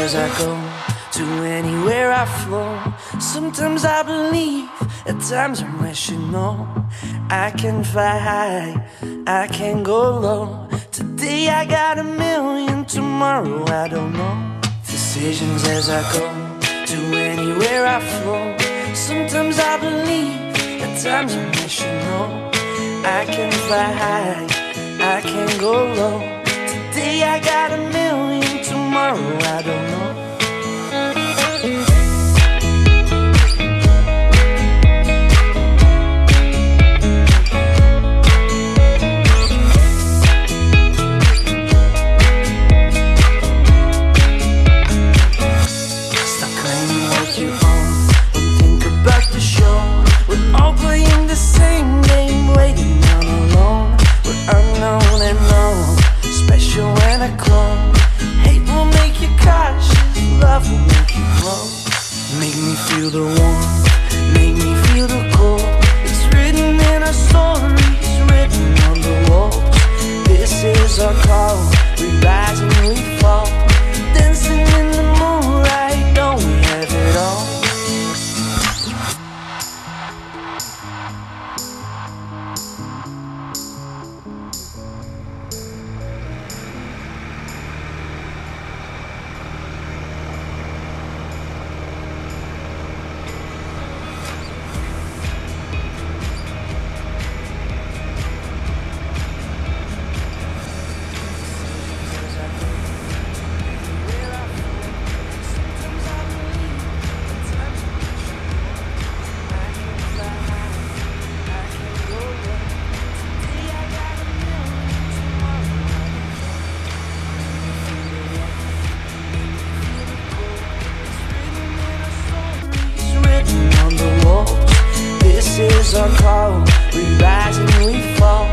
as I go, to anywhere I flow. Sometimes I believe, at times I'm wishing no. I can fly high, I can go low. Today I got a million, tomorrow I don't know. Decisions as I go, to anywhere I flow. Sometimes I believe, at times I'm wishing no. I can fly high, I can go low. Today I got a million, tomorrow I don't know. Stop claiming what you own, don't think about the show. We're all playing the same game, waiting on alone. We're unknown and known, special when I clone. Hate will make you cautious, love will make you grow. Make me feel the warmth, make me feel the cold. It's written in our stories, written on the walls. This is our call, we rise and we fall. Dancing in the moonlight, don't we have it all? This is our call, we rise and we fall.